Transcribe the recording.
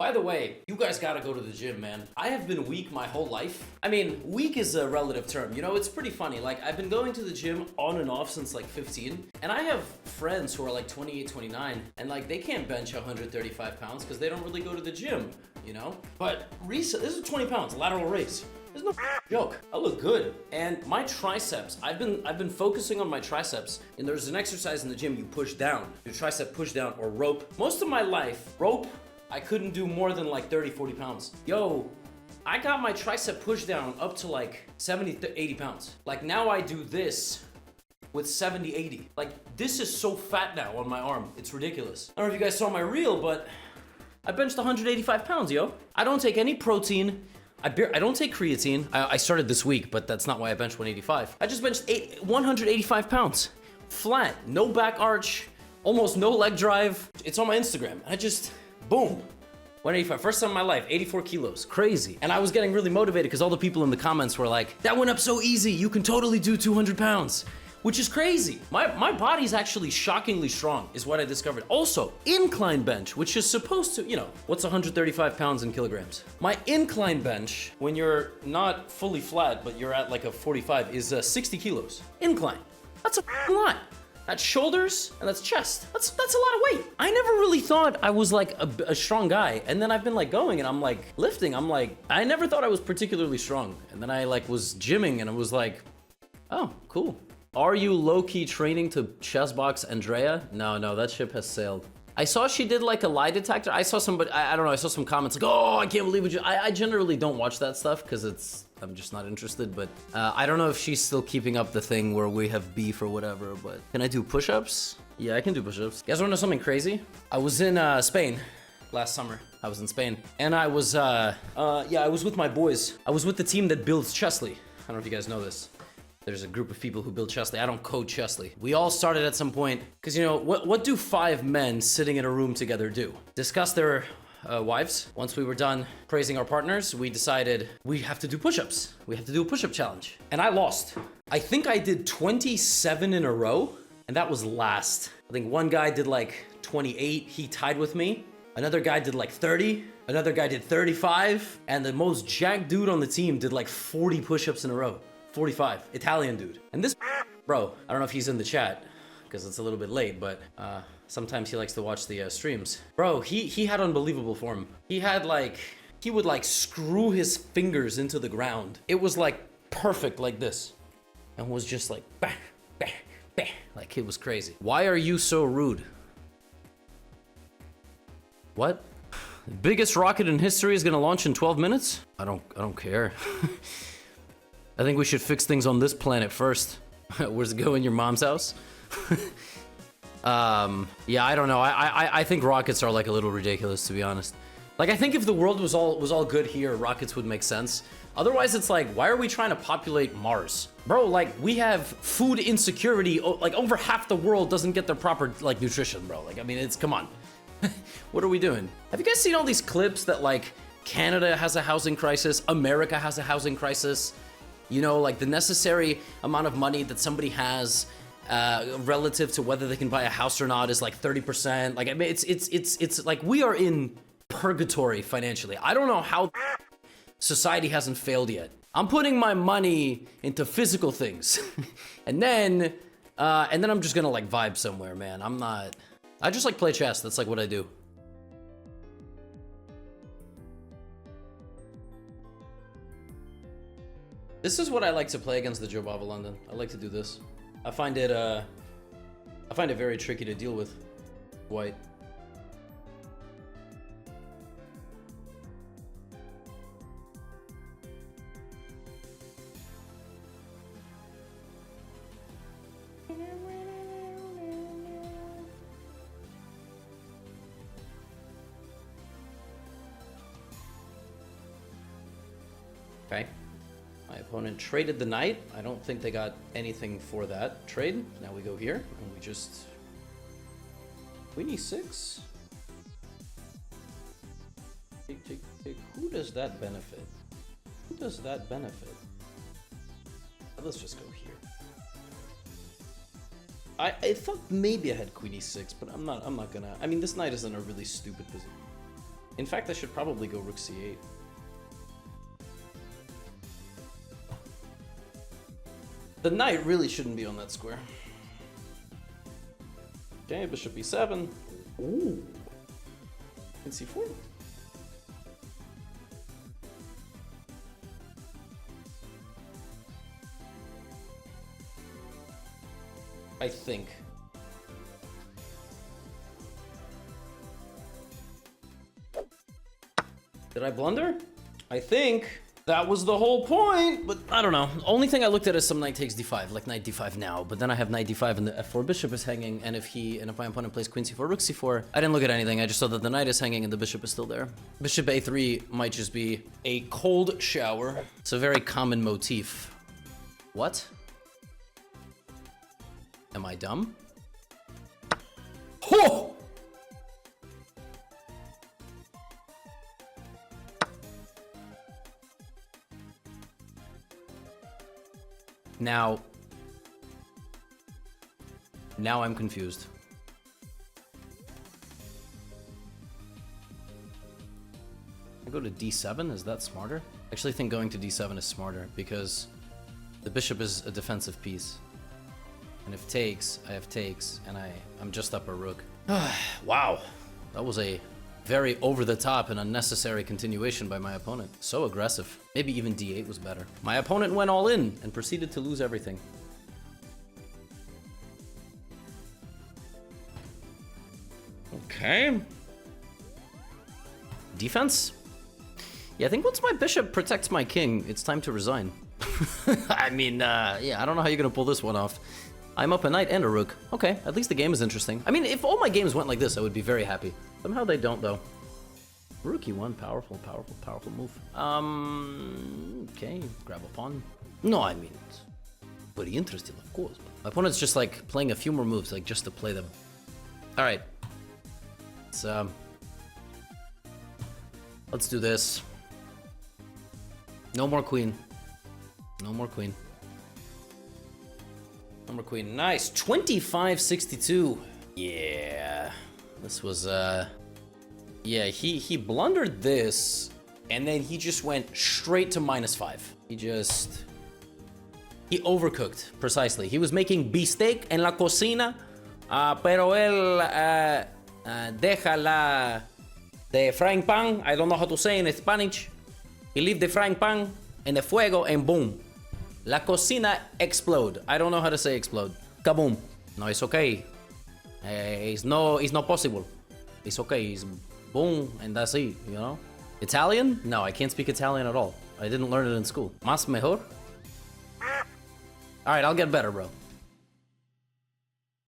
By the way, you guys gotta go to the gym, man. I have been weak my whole life. I mean, weak is a relative term. You know, it's pretty funny. Like, I've been going to the gym on and off since like 15. And I have friends who are like 28, 29. And like, they can't bench 135 pounds because they don't really go to the gym, you know? But recently, this is 20 pounds, lateral raise. There's no joke. I look good. And my triceps, I've been focusing on my triceps. And there's an exercise in the gym you push down. Your tricep push down or rope. Most of my life, rope, I couldn't do more than like 30, 40 pounds. Yo, I got my tricep push down up to like 70, 80 pounds. Like now I do this with 70, 80. Like this is so fat now on my arm. It's ridiculous. I don't know if you guys saw my reel, but I benched 185 pounds, yo. I don't take any protein. I don't take creatine. I started this week, but that's not why I benched 185. I just benched 185 pounds. Flat, no back arch, almost no leg drive. It's on my Instagram. I just, boom. 185, first time in my life, 84 kilos, crazy. And I was getting really motivated because all the people in the comments were like, that went up so easy, you can totally do 200 pounds. Which is crazy. My body's actually shockingly strong, is what I discovered. Also, incline bench, which is supposed to, you know, what's 135 pounds in kilograms? My incline bench, when you're not fully flat, but you're at like a 45, is 60 kilos. Incline. That's a lot. That's shoulders and that's chest. That's a lot of weight. I never really thought I was like a strong guy. And then I've been like going and I'm like lifting. I'm like, I never thought I was particularly strong. And then I like was gymming and I was like, oh, cool. Are you low-key training to chest box Andrea? No, that ship has sailed. I saw she did like a lie detector. I saw somebody, I don't know, I saw some comments like, oh, I can't believe it. I generally don't watch that stuff because I'm just not interested, but I don't know if she's still keeping up the thing where we have beef or whatever, but can I do push-ups? Yeah, I can do push-ups. You guys wanna know something crazy? I was in Spain last summer. I was in Spain and I was, I was with my boys. I was with the team that builds Chesley. I don't know if you guys know this. There's a group of people who build Chesley. I don't code Chesley. We all started at some point, because you know, what do 5 men sitting in a room together do? Discuss their wives. Once we were done praising our partners, we decided we have to do push-ups. We have to do a push-up challenge. And I lost. I think I did 27 in a row, and that was last. I think one guy did like 28, he tied with me. Another guy did like 30, another guy did 35, and the most jacked dude on the team did like 40 push-ups in a row. 45, Italian dude. And this bro, I don't know if he's in the chat because it's a little bit late, but sometimes he likes to watch the streams. Bro, he had unbelievable form. He had like, he would like screw his fingers into the ground. It was like perfect like this. And was just like, bah, bah, bah. Like it was crazy. Why are you so rude? What? The biggest rocket in history is gonna launch in 12 minutes? I don't care. I think we should fix things on this planet first. Where's it go, in your mom's house? Yeah, I don't know. I think rockets are like a little ridiculous, to be honest. Like, I think if the world was all good here, rockets would make sense. Otherwise, it's like, why are we trying to populate Mars? Bro, like, we have food insecurity. Like, over half the world doesn't get their proper, like, nutrition, bro. Like, I mean, come on. What are we doing? Have you guys seen all these clips that, like, Canada has a housing crisis, America has a housing crisis? You know, like the necessary amount of money that somebody has relative to whether they can buy a house or not is like 30%. Like, I mean, it's like we are in purgatory financially. I don't know how society hasn't failed yet. I'm putting my money into physical things, and then I'm just gonna like vibe somewhere, man. I just like play chess. That's like what I do. This is what I like to play against the Joe Bava London. I like to do this. I find it very tricky to deal with white. Okay. My opponent traded the knight. I don't think they got anything for that trade. Now we go here and we just queen e6. Take. Who does that benefit? Who does that benefit? Let's just go here. I thought maybe I had queen e6, but I'm not gonna. I mean, this knight is in a really stupid position. In fact, I should probably go rook c8. The knight really shouldn't be on that square. Okay, bishop b7. Ooh. And c4. I think. Did I blunder? I think. That was the whole point, but I don't know. Only thing I looked at is some knight takes d5, like knight d5 now, but then I have knight d5 and the f4 bishop is hanging, and if my opponent plays queen c4, rook c4, I didn't look at anything, I just saw that the knight is hanging and the bishop is still there. Bishop a3 might just be a cold shower. It's a very common motif. What? Am I dumb? Oh! Now I'm confused. I go to d7, is that smarter? I actually think going to d7 is smarter because the bishop is a defensive piece. And if takes, I have takes, and I'm just up a rook. Wow, that was a very over-the-top and unnecessary continuation by my opponent. So aggressive. Maybe even d8 was better. My opponent went all in and proceeded to lose everything. Okay. Defense? Yeah, I think once my bishop protects my king, it's time to resign. I mean, yeah, I don't know how you're gonna pull this one off. I'm up a knight and a rook. Okay, at least the game is interesting. I mean, if all my games went like this, I would be very happy. Somehow they don't, though. Rook e1, powerful, powerful, powerful move. Okay, grab a pawn. No, I mean, it's pretty interesting, of course. My opponent's just, like, playing a few more moves, like, just to play them. All right. Let's do this. No more queen. No more queen. No more queen. Nice. 25-62. Yeah. This was, yeah, he blundered this, and then he just went straight to -5. He overcooked, precisely. He was making beefsteak en la cocina, pero él deja la the frying pan. I don't know how to say in Spanish. He leave the frying pan in the fuego, and boom. La cocina explode. I don't know how to say explode. Kaboom. No, it's okay. It's not possible. It's okay. It's boom, and that's it, you know? Italian? No, I can't speak Italian at all. I didn't learn it in school. Más mejor? Alright, I'll get better, bro.